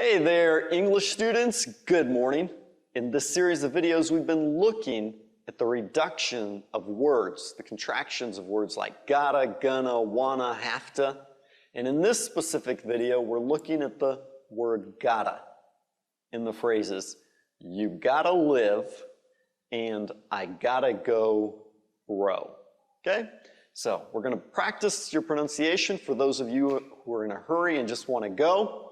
Hey there, English students. Good morning. In this series of videos, we've been looking at the reduction of words, the contractions of words like gotta, gonna, wanna, have to. And in this specific video, we're looking at the word gotta in the phrases, you gotta live and I gotta go row. Okay? So we're going to practice your pronunciation for those of you who are in a hurry and just want to go.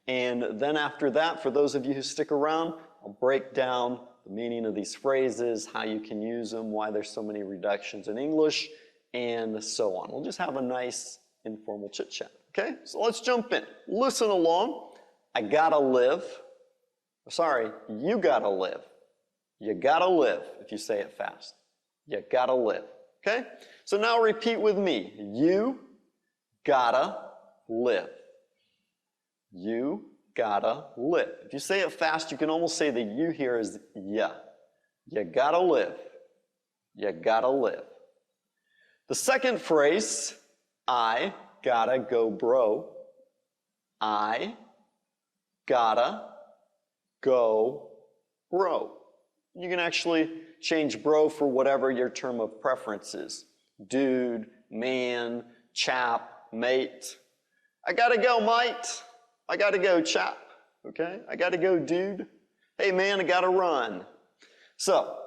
And then after that, for those of you who stick around, I'll break down the meaning of these phrases, how you can use them, why there's so many reductions in English, and so on. We'll just have a nice informal chit chat. Okay? So let's jump in. Listen along. I gotta live. Sorry, you gotta live. You gotta live if you say it fast. You gotta live. Okay? So now repeat with me. You gotta live. You gotta live. If you say it fast, you can almost say the you here is ya. You gotta live. You gotta live. The second phrase, I gotta go bro. I gotta go bro. You can actually change bro for whatever your term of preference is. Dude, man, chap, mate. I gotta go, mate. I gotta go, chap. Okay? I gotta go, dude. Hey, man, I gotta run. So,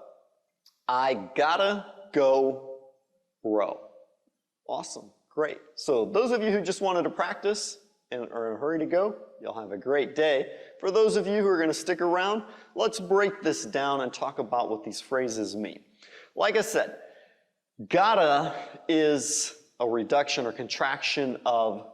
I gotta go bro. Awesome. Great. So, those of you who just wanted to practice and are in a hurry to go, you'll have a great day. For those of you who are going to stick around, let's break this down and talk about what these phrases mean. Like I said, gotta is a reduction or contraction of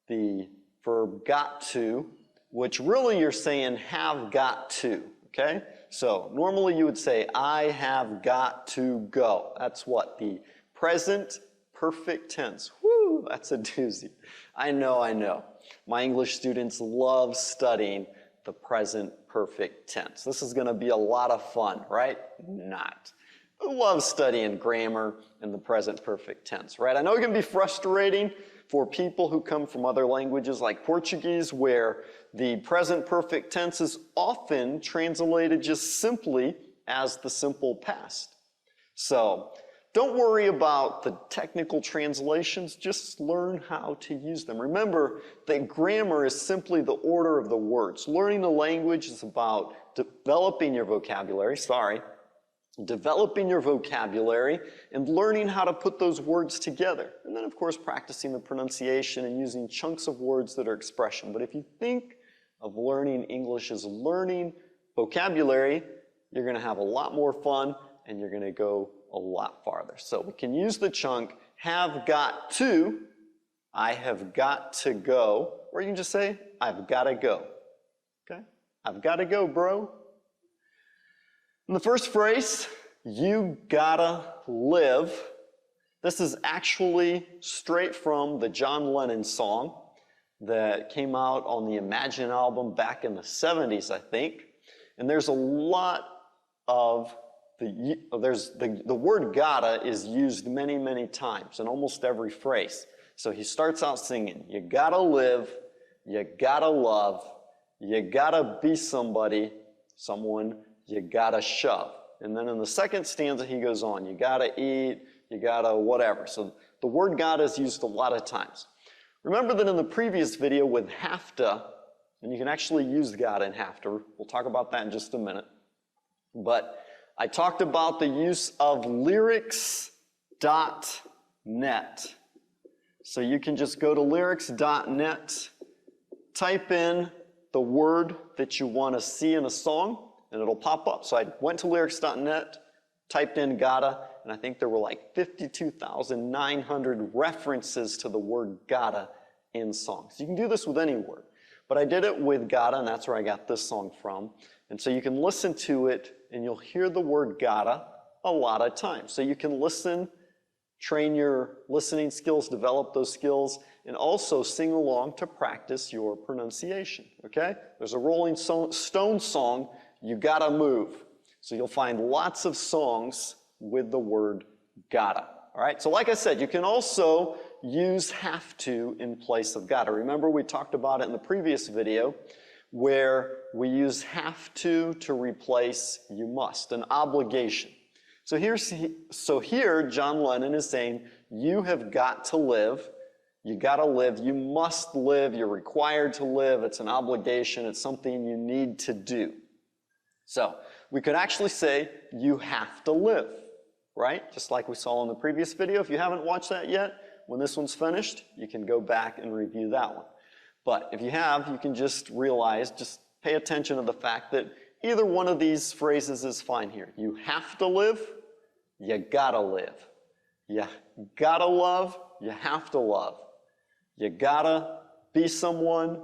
the verb got to, which really you're saying have got to, okay? So normally you would say I have got to go. That's what? The present perfect tense. Whoo, that's a doozy. I know. My English students love studying the present perfect tense. This is going to be a lot of fun, right? Not. I love studying grammar in the present perfect tense, right? I know it can be frustrating for people who come from other languages like Portuguese, where the present perfect tense is often translated just simply as the simple past. So, don't worry about the technical translations, just learn how to use them. Remember that grammar is simply the order of the words. Learning the language is about developing your vocabulary, and learning how to put those words together. And then, of course, practicing the pronunciation and using chunks of words that are expression. But if you think of learning English as learning vocabulary, you're going to have a lot more fun and you're going to go a lot farther. So we can use the chunk have got to, I have got to go, or you can just say I've got to go. Okay? I've got to go, bro. In the first phrase, you gotta live. This is actually straight from the John Lennon song that came out on the Imagine album back in the 70s, I think. And there's a lot of the word gotta is used many, many times in almost every phrase. So he starts out singing, you gotta live, you gotta love, you gotta be somebody, someone, you gotta shove. And then in the second stanza he goes on, you gotta eat, you gotta whatever. So the word gotta is used a lot of times. Remember that in the previous video with have to, and you can actually use gotta and have to, we'll talk about that in just a minute, but I talked about the use of lyrics.net. So you can just go to lyrics.net, type in the word that you want to see in a song, and it'll pop up. So I went to lyrics.net, typed in gotta, and I think there were like 52,900 references to the word gotta in songs. You can do this with any word. But I did it with gotta, and that's where I got this song from. And so you can listen to it, and you'll hear the word gotta a lot of times. So you can listen, train your listening skills, develop those skills, and also sing along to practice your pronunciation, okay? There's a Rolling Stone song, You Gotta Move. So you'll find lots of songs with the word gotta, all right? So like I said, you can also use have to in place of gotta. Remember we talked about it in the previous video where we use have to replace you must, an obligation. So here, John Lennon is saying, you have got to live, you gotta live, you must live, you're required to live, it's an obligation, it's something you need to do. So we could actually say, you have to live, right? Just like we saw in the previous video. If you haven't watched that yet, when this one's finished, you can go back and review that one. But if you have, you can just realize, just pay attention to the fact that either one of these phrases is fine here. You have to live, you gotta live. You gotta love, you have to love. You gotta be someone,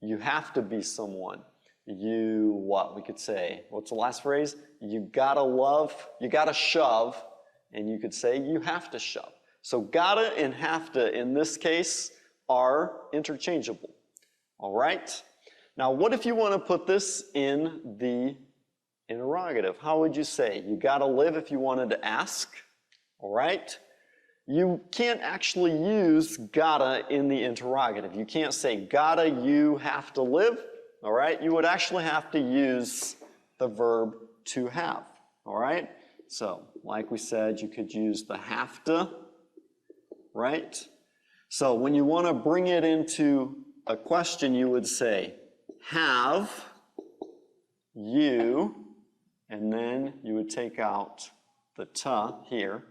you have to be someone. We could say, what's the last phrase? You gotta love, you gotta shove, and you could say you have to shove. So gotta and have to, in this case, are interchangeable. All right? Now, what if you want to put this in the interrogative? How would you say? You gotta live if you wanted to ask. All right? You can't actually use gotta in the interrogative. You can't say gotta, you have to live. All right? You would actually have to use the verb to have. All right? So, like we said, you could use the have to, right? So when you want to bring it into a question, you would say, have you, and then you would take out the to here.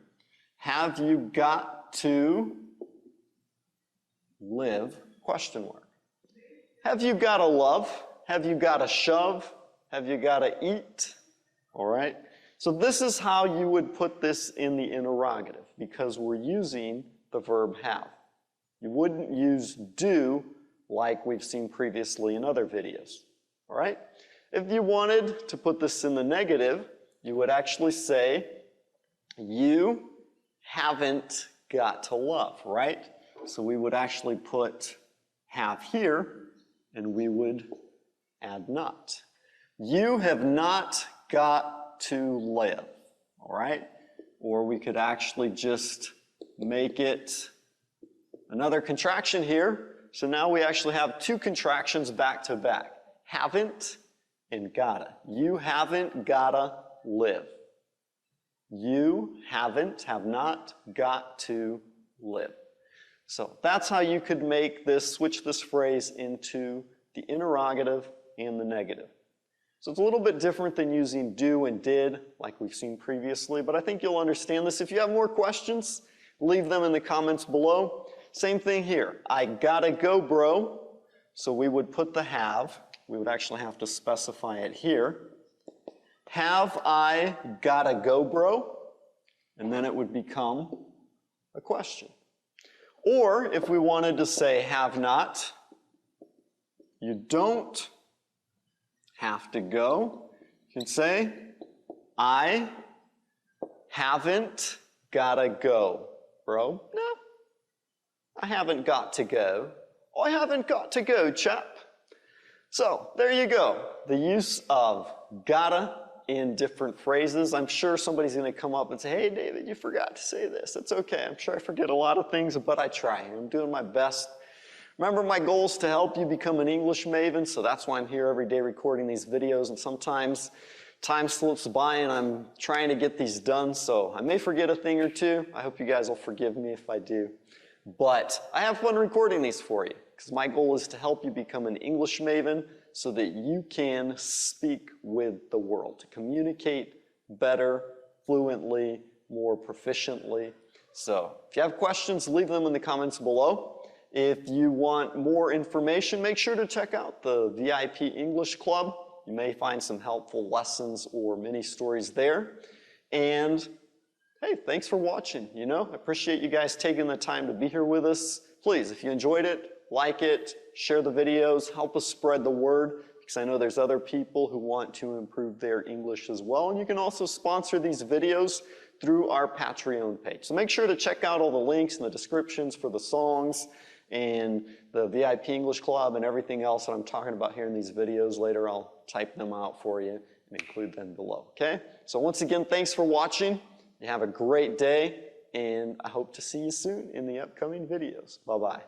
Have you got to live, question mark. Have you got to love? Have you got to shove? Have you got to eat? All right? So this is how you would put this in the interrogative, because we're using the verb have. You wouldn't use do like we've seen previously in other videos. All right? If you wanted to put this in the negative, you would actually say, you haven't got to love, right? So we would actually put have here, and we would add not. You have not got to live, all right? Or we could actually just make it another contraction here. So now we actually have two contractions back to back. Haven't and gotta. You haven't gotta live. You haven't, have not got to live. So that's how you could make this, switch this phrase into the interrogative and the negative. So it's a little bit different than using do and did like we've seen previously, but I think you'll understand this. If you have more questions, leave them in the comments below. Same thing here. I gotta go, bro. So we would put the have. We would actually have to specify it here. Have I gotta go, bro? And then it would become a question. Or if we wanted to say have not, you don't have to go. You can say, I haven't gotta go, bro. No, I haven't got to go. Oh, I haven't got to go, chap. So there you go. The use of gotta in different phrases. I'm sure somebody's going to come up and say, hey, David, you forgot to say this. It's okay. I'm sure I forget a lot of things, but I try. I'm doing my best. Remember, my goal is to help you become an English maven, so that's why I'm here every day recording these videos, and sometimes time slips by and I'm trying to get these done, so I may forget a thing or two. I hope you guys will forgive me if I do. But I have fun recording these for you, because my goal is to help you become an English maven so that you can speak with the world, to communicate better, fluently, more proficiently. So if you have questions, leave them in the comments below. If you want more information, make sure to check out the VIP English Club. You may find some helpful lessons or mini stories there. And hey, thanks for watching. You know, I appreciate you guys taking the time to be here with us. Please, if you enjoyed it, like it, share the videos, help us spread the word, because I know there's other people who want to improve their English as well. And you can also sponsor these videos through our Patreon page. So make sure to check out all the links in the descriptions for the songs and the VIP English Club and everything else that I'm talking about here in these videos. Later I'll type them out for you and include them below, okay? So once again, thanks for watching. You have a great day, and I hope to see you soon in the upcoming videos. Bye-bye.